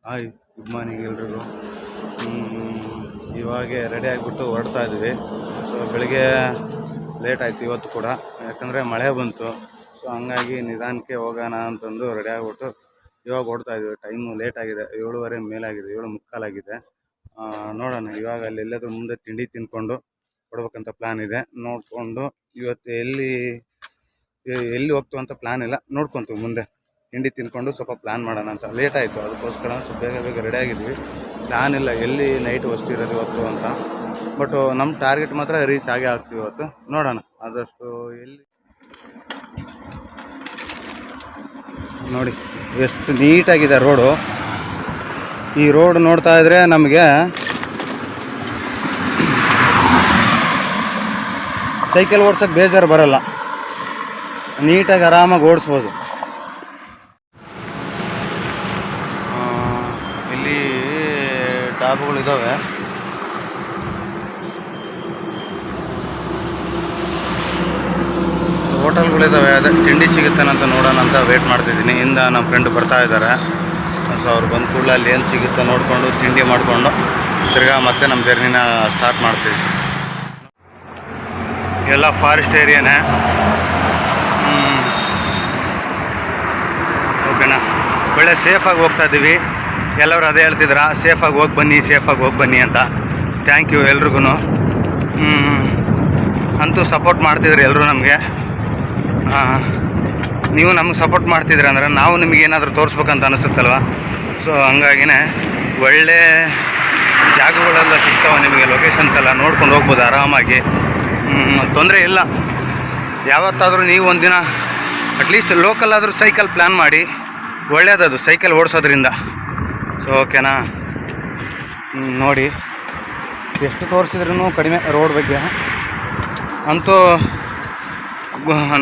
Hi, good morning ಎಲ್ರಿಗೂ. ಇವಾಗ ready ಆಗಿಬಿಟ್ಟು ಹೊರಡ್ತಾ ಇದ್ವಿ. ಸೊ ಬೆಳಿಗ್ಗೆ ಲೇಟ್ ಆಯಿತು ಇವತ್ತು ಕೂಡ, ಯಾಕಂದರೆ ಮಳೆ ಬಂತು. ಸೊ ಹಂಗಾಗಿ ನಿಧಾನಕ್ಕೆ ಹೋಗೋಣ ಅಂತಂದು ರೆಡಿ ಆಗಿಬಿಟ್ಟು ಇವಾಗ ಹೊರಡ್ತಾ ಇದ್ವಿ. ಟೈಮು ಲೇಟ್ ಆಗಿದೆ, 7:15 ಮೇಲಾಗಿದೆ, 7:45 ಆಗಿದೆ. ನೋಡೋಣ, ಇವಾಗ ಅಲ್ಲಿ ಎಲ್ಲಾದರೂ ಮುಂದೆ ತಿಂಡಿ ತಿಂದ್ಕೊಂಡು ಕೊಡ್ಬೇಕಂತ ಪ್ಲ್ಯಾನ್ ಇದೆ. ನೋಡಿಕೊಂಡು ಇವತ್ತು ಎಲ್ಲಿ ಹೋಗ್ತೀವಿ ಅಂತ ಪ್ಲ್ಯಾನ್ ಇಲ್ಲ, ನೋಡ್ಕೊತೀವಿ ಮುಂದೆ. ತಿಂಡಿ ತಿಂದ್ಕೊಂಡು ಸ್ವಲ್ಪ ಪ್ಲ್ಯಾನ್ ಮಾಡೋಣ ಅಂತ. ಲೇಟ್ ಆಯಿತು, ಅದಕ್ಕೋಸ್ಕರ ಸ್ವಲ್ಪ ಬೇಗ ರೆಡಿ ಆಗಿದ್ವಿ. ಪ್ಲ್ಯಾನ್ ಇಲ್ಲ ಎಲ್ಲಿ ನೈಟ್ ವಸ್ತಿರೋದು ಇವತ್ತು ಅಂತ. ಬಟ್ ನಮ್ಮ ಟಾರ್ಗೆಟ್ ಮಾತ್ರ ರೀಚ್ ಆಗೇ ಆಗ್ತೀವಿ ಇವತ್ತು. ನೋಡೋಣ ಆದಷ್ಟು. ಎಲ್ಲಿ ನೋಡಿ ಎಷ್ಟು ನೀಟಾಗಿದೆ ರೋಡು. ಈ ರೋಡ್ ನೋಡ್ತಾ ಇದ್ರೆ ನಮಗೆ ಸೈಕಲ್ ಓಡ್ಸೋಕ್ಕೆ ಬೇಜಾರು ಬರೋಲ್ಲ, ನೀಟಾಗಿ ಆರಾಮಾಗಿ ಓಡಿಸ್ಬೋದು. ಇಲ್ಲಿ ಡಾಬುಗಳಿದ್ದಾವೆ, ಹೋಟೆಲ್ಗಳಿದ್ದಾವೆ. ಅದೇ ತಿಂಡಿ ಸಿಗುತ್ತಾನಂತ ನೋಡೋಣ ಅಂತ ವೆಯ್ಟ್ ಮಾಡ್ತಿದ್ದೀನಿ. ಇಂದ ನಮ್ಮ ಫ್ರೆಂಡ್ ಬರ್ತಾ ಇದ್ದಾರೆ. ಸೊ ಅವ್ರು ಬಂದ ಕೂಡಲೇ ಅಲ್ಲಿ ಏನು ಸಿಗುತ್ತೆ ನೋಡಿಕೊಂಡು ತಿಂಡಿ ಮಾಡಿಕೊಂಡು ತಿರ್ಗಾ ಮತ್ತೆ ನಮ್ಮ ಜರ್ನಿನ ಸ್ಟಾರ್ಟ್ ಮಾಡ್ತೀವಿ. ಎಲ್ಲ ಫಾರೆಸ್ಟ್ ಏರಿಯಾನೇ. ಓಕೆನಾ, ಒಳ್ಳೆ ಸೇಫಾಗಿ ಹೋಗ್ತಾ ಇದ್ದೀವಿ. ಎಲ್ಲರೂ ಅದೇ ಹೇಳ್ತಿದ್ರ, ಸೇಫಾಗಿ ಹೋಗಿ ಬನ್ನಿ ಅಂತ. ಥ್ಯಾಂಕ್ ಯು ಎಲ್ರಿಗೂ. ಅಂತೂ ಸಪೋರ್ಟ್ ಮಾಡ್ತಿದ್ರಿ ಎಲ್ಲರೂ ನಮಗೆ. ನೀವು ನಮಗೆ ಸಪೋರ್ಟ್ ಮಾಡ್ತಿದ್ರಿ ಅಂದರೆ ನಾವು ನಿಮಗೇನಾದರೂ ತೋರಿಸ್ಬೇಕಂತ ಅನಿಸುತ್ತಲ್ವ. ಸೊ ಹಂಗಾಗಿನೇ ಒಳ್ಳೆ ಜಾಗಗಳೆಲ್ಲ ಸಿಗ್ತಾವೆ ನಿಮಗೆ, ಲೊಕೇಶನ್ಸ್ ಎಲ್ಲ ನೋಡ್ಕೊಂಡು ಹೋಗ್ಬೋದು ಆರಾಮಾಗಿ, ತೊಂದರೆ ಇಲ್ಲ. ಯಾವತ್ತಾದರೂ ನೀವು ಒಂದಿನ ಅಟ್ಲೀಸ್ಟ್ ಲೋಕಲ್ ಆದರೂ ಸೈಕಲ್ ಪ್ಲ್ಯಾನ್ ಮಾಡಿ, ಒಳ್ಳೆಯದದು ಸೈಕಲ್ ಓಡಿಸೋದ್ರಿಂದ. ಸೊ ಓಕೆನಾ, ನೋಡಿ ಎಷ್ಟು ತೋರಿಸಿದ್ರೂ ಕಡಿಮೆ ರೋಡ್ ಬಗ್ಗೆ. ಅಂತೂ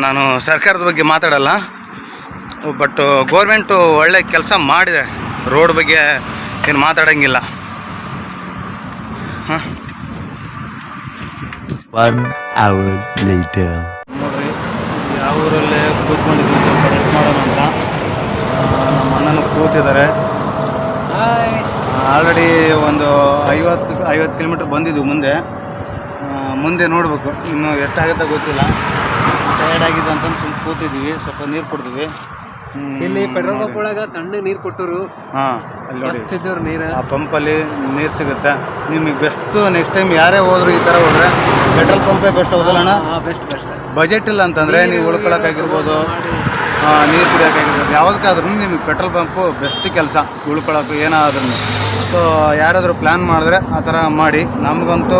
ನಾನು ಸರ್ಕಾರದ ಬಗ್ಗೆ ಮಾತಾಡಲ್ಲ, ಬಟ್ ಗೋರ್ಮೆಂಟು ಒಳ್ಳೆ ಕೆಲಸ ಮಾಡಿದೆ. ರೋಡ್ ಬಗ್ಗೆ ಏನು ಮಾತಾಡೋಂಗಿಲ್ಲ. ನೋಡಿರಿ, ಯಾವ ಊರಲ್ಲೇ ಕೂತ್ಕೊಂಡಿದ್ದೀನಿ, ಸ್ವಲ್ಪ ರೆಸ್ಟ್ ಮಾಡೋಣ ಅಂತ. ನಮ್ಮ ಅಣ್ಣನ ಕೂತಿದ್ದಾರೆ. ಆಲ್ರೆಡಿ ಒಂದು 50 ಕಿಲೋಮೀಟ್ರ್ ಬಂದಿದ್ವಿ. ಮುಂದೆ ನೋಡಬೇಕು, ಇನ್ನು ಎಷ್ಟಾಗುತ್ತೆ ಗೊತ್ತಿಲ್ಲ. ಟಯರ್ಡ್ ಆಗಿದೆ ಅಂತಂದು ಸುಮ್ಮನೆ ಕೂತಿದ್ವಿ, ಸ್ವಲ್ಪ ನೀರು ಕುಡಿದ್ವಿ. ಇಲ್ಲಿ ಪೆಟ್ರೋಲ್ ಪಂಪ್ ಒಳಗೆ ತಣ್ಣಗೆ ನೀರು ಕೊಟ್ಟರು. ಅಲ್ಲಿ ನೋಡಿ ನೀರು, ಆ ಪಂಪಲ್ಲಿ ನೀರು ಸಿಗುತ್ತೆ ನಿಮಗೆ. ಬೆಸ್ಟು ನೆಕ್ಸ್ಟ್ ಟೈಮ್ ಯಾರೇ ಹೋದ್ರು ಈ ಥರ ಹೋದರೆ ಪೆಟ್ರೋಲ್ ಪಂಪೇ ಬೆಸ್ಟ್. ಹೌದಲ್ಲಣ್ಣ? ಬೆಸ್ಟ್. ಬಜೆಟ್ ಇಲ್ಲ ಅಂತಂದರೆ ನೀವು ಉಳ್ಕೊಳಕ್ಕಾಗಿರ್ಬೋದು, ನೀರು ಕುಡಿಯೋಕ್ಕಾಗಿರ್ಬೋದು, ಯಾವುದಕ್ಕಾದ್ರೂ ನಿಮಗೆ ಪೆಟ್ರೋಲ್ ಪಂಪು ಬೆಸ್ಟ್ ಕೆಲಸ, ಉಳ್ಕೊಳಕ್ಕೆ ಏನಾದ್ರೂ. ಸೊ ಯಾರಾದರೂ ಪ್ಲ್ಯಾನ್ ಮಾಡಿದ್ರೆ ಆ ಥರ ಮಾಡಿ. ನಮಗಂತೂ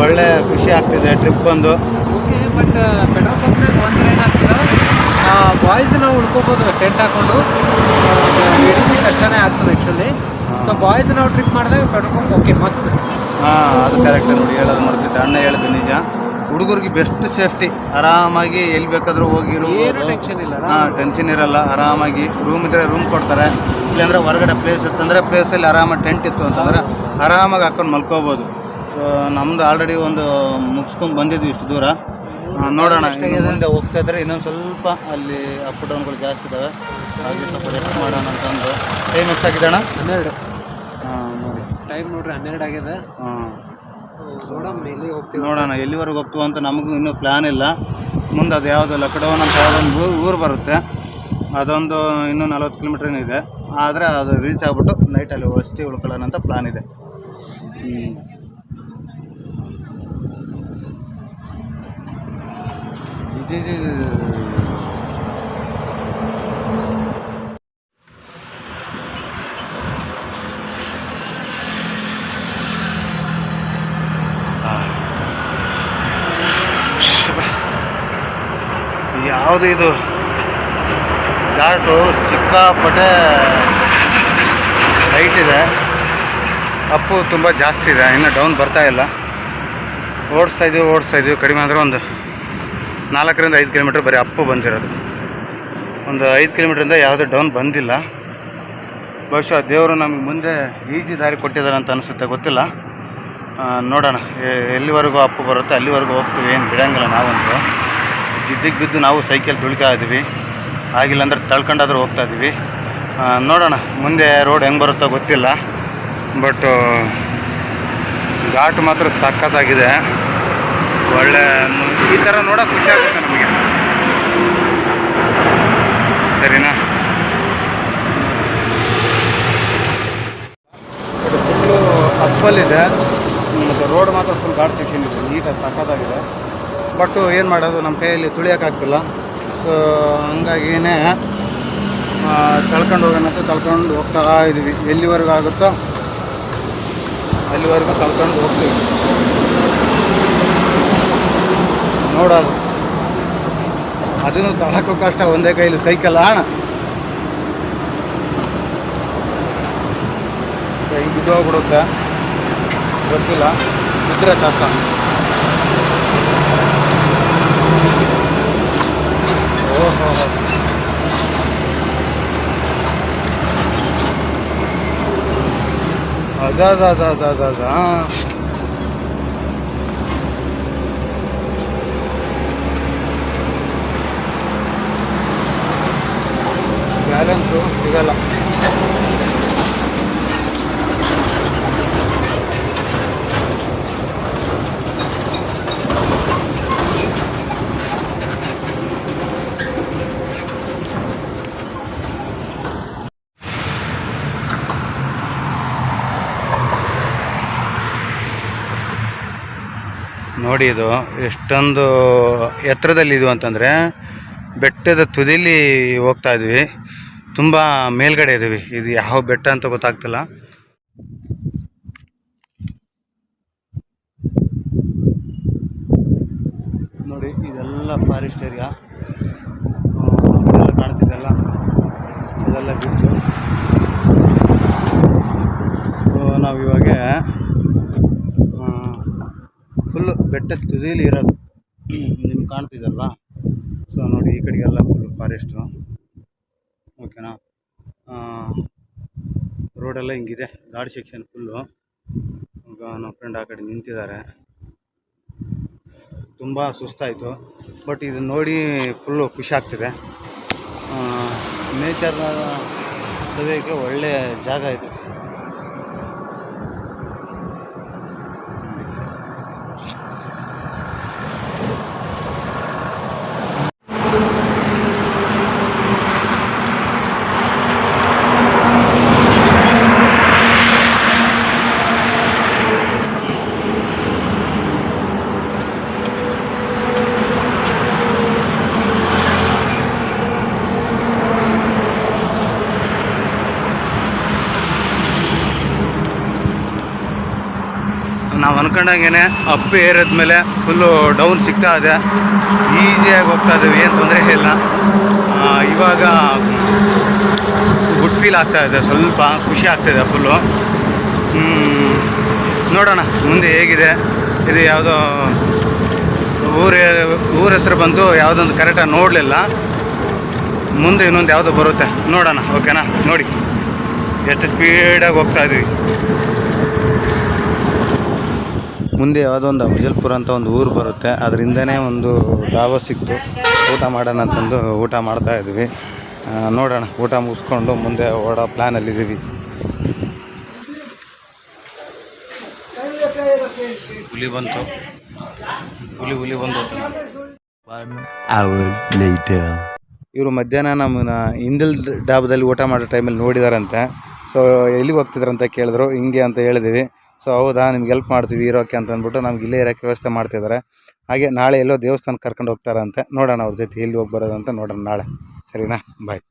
ಒಳ್ಳೆ ಖುಷಿ ಆಗ್ತಿದೆ ಟ್ರಿಪ್ ಬಂದು. ಓಕೆ, ಬಟ್ ಪೆಟ್ರೋಲ್ ಪಂಪ್ನಾಗ ಒಂಥರ ಏನಾಗ್ತದೆ, ಬಾಯ್ಸ್ ನಾವು ಉಳ್ಕೊಬೋದು ಟೆಂಟ್ ಹಾಕ್ಕೊಂಡು. ಲೇಡೀಸಿಗೆ ಕಷ್ಟನೇ ಆಗ್ತದೆ ಆ್ಯಕ್ಚುಲಿ. ಸೊ ಬಾಯ್ಸ್ ನಾವು ಟ್ರಿಪ್ ಮಾಡಿದಾಗ ಪೆಟ್ರೋಲ್ ಪಂಪ್ ಓಕೆ ಮಸ್ತ್. ಅದು ಕರೆಕ್ಟ್ ನೋಡಿ, ಹೇಳೋದು ಮಾಡ್ತಿದ್ದೆ, ಅಣ್ಣ ಹೇಳಿದ್ದು ನಿಜ. ಹುಡುಗರಿಗೆ ಬೆಸ್ಟ್ ಸೇಫ್ಟಿ, ಆರಾಮಾಗಿ ಎಲ್ಲಿ ಬೇಕಾದರೂ ಹೋಗಿರೋ, ಟೆನ್ಷನ್ ಇಲ್ಲ. ಟೆನ್ಷನ್ ಇರಲ್ಲ. ಆರಾಮಾಗಿ ರೂಮ್ ಇದ್ದರೆ ರೂಮ್ ಕೊಡ್ತಾರೆ, ಇಲ್ಲಾಂದರೆ ಹೊರಗಡೆ ಪ್ಲೇಸ್ ಇತ್ತಂದರೆ ಪ್ಲೇಸಲ್ಲಿ ಆರಾಮಾಗಿ ಟೆಂಟ್ ಇತ್ತು ಅಂತಂದರೆ ಆರಾಮಾಗಿ ಹಾಕೊಂಡು ಮಲ್ಕೋಬೋದು. ಸೊ ನಮ್ಮದು ಆಲ್ರೆಡಿ ಒಂದು ಮುಗಿಸ್ಕೊಂಡು ಬಂದಿದ್ವಿ ಇಷ್ಟು ದೂರ. ನೋಡೋಣ, ಮುಂದೆ ಹೋಗ್ತಾ ಇದ್ದರೆ ಇನ್ನೊಂದು ಸ್ವಲ್ಪ ಅಲ್ಲಿ ಅಪ್ ಡೌನ್ಗಳು ಜಾಸ್ತಿ ಇದ್ದಾವೆ, ಹಾಗೆ ಸ್ವಲ್ಪ ರೆಸ್ಟ್ ಮಾಡೋಣ ಅಂತಂದು. ಟೈಮ್ ಎಷ್ಟಾಗಿದೆ ಅಣ್ಣ? 12. ನೋಡಿ ಟೈಮ್ ನೋಡ್ರಿ 12 ಆಗಿದೆ. ನೋಡೋಣ ಎಲ್ಲಿವರೆಗೆ ಹೋಗ್ತೀವಿ ಅಂತ. ನಮಗೂ ಇನ್ನೂ ಪ್ಲ್ಯಾನ್ ಇಲ್ಲ. ಮುಂದೆ ಅದು ಯಾವುದು ಲಕ್ಡೌನ್ ಅಂತ ಯಾವುದೊಂದು ಊರು ಬರುತ್ತೆ, ಅದೊಂದು ಇನ್ನೂ 40 ಕಿಲೋಮೀಟ್ರ್ ಏನಿದೆ. ಆದರೆ ಅದು ರೀಚ್ ಆಗಿಬಿಟ್ಟು ನೈಟಲ್ಲಿ ವಸ್ತಿ ಉಳ್ಕೊಳ್ಳೋಣ ಅಂತ ಪ್ಲ್ಯಾನ್ ಇದೆ. ಯಾವುದು ಇದು ಘಾಟು ಸಿಕ್ಕಾಪಟ್ಟೆ ಹೈಟ್ ಇದೆ, ಅಪ್ಪು ತುಂಬ ಜಾಸ್ತಿ ಇದೆ, ಇನ್ನೂ ಡೌನ್ ಬರ್ತಾ ಇಲ್ಲ. ಓಡಿಸ್ತಾ ಇದ್ದೀವಿ ಕಡಿಮೆ ಅಂದರೆ ಒಂದು 4ರಿಂದ 5 ಕಿಲೋಮೀಟ್ರ್ ಬರೀ ಅಪ್ಪು ಬಂದಿರೋದು. ಒಂದು 5 ಕಿಲೋಮೀಟ್ರಿಂದ ಯಾವುದೇ ಡೌನ್ ಬಂದಿಲ್ಲ. ಬಹುಶಃ ದೇವರು ನಮಗೆ ಮುಂದೆ ಈಜಿ ದಾರಿ ಕೊಟ್ಟಿದ್ದಾರೆ ಅಂತ ಅನಿಸುತ್ತೆ, ಗೊತ್ತಿಲ್ಲ. ನೋಡೋಣ ಎಲ್ಲಿವರೆಗೂ ಅಪ್ಪು ಬರುತ್ತೆ ಅಲ್ಲಿವರೆಗೂ ಹೋಗ್ತೀವಿ, ಏನು ಬಿಡೋಂಗಿಲ್ಲ. ನಾವಂತೂ ಜಿದ್ದಿಗೆ ಬಿದ್ದು ನಾವು ಸೈಕಲ್ ತುಳಿತಾ ಇದ್ದೀವಿ, ಆಗಿಲ್ಲ ಅಂದರೆ ತಳ್ಕೊಂಡಾದ್ರೂ ಹೋಗ್ತಾ ಇದ್ದೀವಿ. ನೋಡೋಣ ಮುಂದೆ ರೋಡ್ ಹೆಂಗೆ ಬರುತ್ತೋ ಗೊತ್ತಿಲ್ಲ. ಬಟ್ ಘಾಟ್ ಮಾತ್ರ ಸಖತ್ತಾಗಿದೆ. ಒಳ್ಳೆ ಈ ಥರ ನೋಡೋಕೆ ಖುಷಿ ಆಗುತ್ತೆ ನಮಗೆ. ಸರಿನಾ? ಫುಲ್ಲು ಅಪ್ಪಲ್ಲಿದೆ ಮತ್ತು ರೋಡ್ ಮಾತ್ರ ಫುಲ್ ಘಾಟ್ ಸೆಕ್ಷನ್ ಇದೆ. ನೀಟಾಗಿ ಸಖತ್ತಾಗಿದೆ. ಬಟ್ ಏನು ಮಾಡೋದು, ನಮ್ಮ ಕೈಯಲ್ಲಿ ತುಳಿಯೋಕ್ಕಾಗ್ತಿಲ್ಲ. ಸೊ ಹಂಗಾಗಿಯೇ ತಳ್ಕೊಂಡು ಹೋಗೋಣ ಅಂತ ತಳ್ಕೊಂಡು ಹೋಗ್ತಾ ಇದ್ದೀವಿ. ಎಲ್ಲಿವರೆಗೂ ಆಗುತ್ತೋ ಅಲ್ಲಿವರೆಗೂ ತಳ್ಕೊಂಡು ಹೋಗ್ತೀವಿ. ನೋಡೋದು ಅದನ್ನು ತಳಕ್ಕೂ ಕಷ್ಟ, ಒಂದೇ ಕೈಲಿ ಸೈಕಲ್ ಅಣ್ಣ. ಈಗ ಬಿದ್ದೋಗ್ಬಿಡುತ್ತೆ, ಗೊತ್ತಿಲ್ಲ, ಬಿದ್ದರೆ ಕಷ್ಟ. ಓಹೋ, ಅದ ಬ್ಯಾಲೆನ್ಸು ಸಿಗಲ್ಲ. ನೋಡಿ ಇದು ಎಷ್ಟೊಂದು ಎತ್ತರದಲ್ಲಿದು ಅಂತಂದರೆ ಬೆಟ್ಟದ ತುದಿಲಿ ಹೋಗ್ತಾ ಇದ್ವಿ. ತುಂಬ ಮೇಲ್ಗಡೆ ಇದ್ದೀವಿ. ಇದು ಯಾವ ಬೆಟ್ಟ ಅಂತ ಗೊತ್ತಾಗ್ತಿಲ್ಲ. ನೋಡಿ ಇದೆಲ್ಲ ಫಾರೆಸ್ಟ್ ಏರಿಯಾ ಕಾಣ್ತಿದ್ದೆಲ್ಲ, ಅದೆಲ್ಲ ಬೀಚು. ನಾವು ಇವಾಗ ಫುಲ್ಲು ಬೆಟ್ಟದ ತುದಿಲಿ ಇರೋದು, ನಿಮ್ಗೆ ಕಾಣ್ತಿದ್ದಲ್ಲ. ಸೊ ನೋಡಿ ಈ ಕಡೆಗೆಲ್ಲ ಫುಲ್ಲು ಫಾರೆಸ್ಟು. ಓಕೆನಾ? ರೋಡೆಲ್ಲ ಹಿಂಗಿದೆ, ಗಾಡಿ ಸೆಕ್ಷನ್ ಫುಲ್ಲು. ಈಗ ನಮ್ಮ ಫ್ರೆಂಡ್ ಆ ಕಡೆ ನಿಂತಿದ್ದಾರೆ. ತುಂಬ ಸುಸ್ತಾಯಿತು. ಬಟ್ ಇದು ನೋಡಿ ಫುಲ್ಲು ಖುಷಿ ಆಗ್ತಿದೆ. ನೇಚರ್ನ ಸವಿಯೋಕ್ಕೆ ಒಳ್ಳೆಯ ಜಾಗ ಇದು. ನಾವು ಅನ್ಕೊಂಡಂಗೆ ಅಪ್ ಏರಿದ್ಮೇಲೆ ಫುಲ್ಲು ಡೌನ್ ಸಿಗ್ತಾ ಇದೆ. ಈಸಿಯಾಗಿ ಹೋಗ್ತಾ ಇದ್ದೀವಿ, ಏನು ತೊಂದರೆ ಇಲ್ಲ. ಇವಾಗ ಗುಡ್ ಫೀಲ್ ಆಗ್ತಾಯಿದೆ, ಸ್ವಲ್ಪ ಖುಷಿ ಆಗ್ತಾಯಿದೆ ಫುಲ್ಲು. ನೋಡೋಣ ಮುಂದೆ ಹೇಗಿದೆ. ಇದು ಯಾವುದೋ ಊರ ಹೆಸರು ಬಂದು ಯಾವುದೊಂದು ಕರೆಕ್ಟಾಗಿ ನೋಡಲಿಲ್ಲ. ಮುಂದೆ ಇನ್ನೊಂದು ಯಾವುದೋ ಬರುತ್ತೆ, ನೋಡೋಣ. ಓಕೆನಾ? ನೋಡಿ ಎಷ್ಟು ಸ್ಪೀಡಾಗಿ ಹೋಗ್ತಾಯಿದ್ವಿ. ಮುಂದೆ ಯಾವುದೋ ಒಂದು ಅಫಜಲ್ಪುರ ಅಂತ ಒಂದು ಊರು ಬರುತ್ತೆ, ಅದರಿಂದನೇ ಒಂದು ಡಾಬಾ ಸಿಕ್ತು. ಊಟ ಮಾಡೋಣ ಅಂತಂದು ಊಟ ಮಾಡ್ತಾಯಿದ್ವಿ. ನೋಡೋಣ, ಊಟ ಮುಗಿಸ್ಕೊಂಡು ಮುಂದೆ ಓಡೋ ಪ್ಲ್ಯಾನಲ್ಲಿದ್ದೀವಿ. ಹುಲಿ ಬಂತು, ಹುಲಿ ಬಂದು ಇವರು ಮಧ್ಯಾಹ್ನ ನಮ್ಮನ್ನ ಹಿಂದಿಲ್ ಡಾಬಾದಲ್ಲಿ ಊಟ ಮಾಡೋ ಟೈಮಲ್ಲಿ ನೋಡಿದಾರಂತೆ. ಸೊ ಎಲ್ಲಿಗೆ ಹೋಗ್ತಿದ್ರಂತ ಕೇಳಿದ್ರು. ಹಿಂಗೆ ಅಂತ ಹೇಳಿದ್ವಿ. ಸೊ ಹೌದಾ, ನಿಮ್ಗೆ ಹೆಲ್ಪ್ ಮಾಡ್ತೀವಿ ಇರೋಕ್ಕೆ ಅಂತ ಅಂದ್ಬಿಟ್ಟು ನಮ್ಗೆ ಇಲ್ಲೇ ಇರೋಕ್ಕೆ ವ್ಯವಸ್ಥೆ ಮಾಡ್ತಿದ್ದಾರೆ. ಹಾಗೆ ನಾಳೆ ಎಲ್ಲೋ ದೇವಸ್ಥಾನಕ್ಕೆ ಕರ್ಕೊಂಡು ಹೋಗ್ತಾರಂತೆ. ನೋಡೋಣ ಅವ್ರ ಜೊತೆ ಎಲ್ಲಿ ಹೋಗಿ ಬರೋದಂತ ನೋಡೋಣ ನಾಳೆ. ಸರಿನಾ? ಬಾಯ್.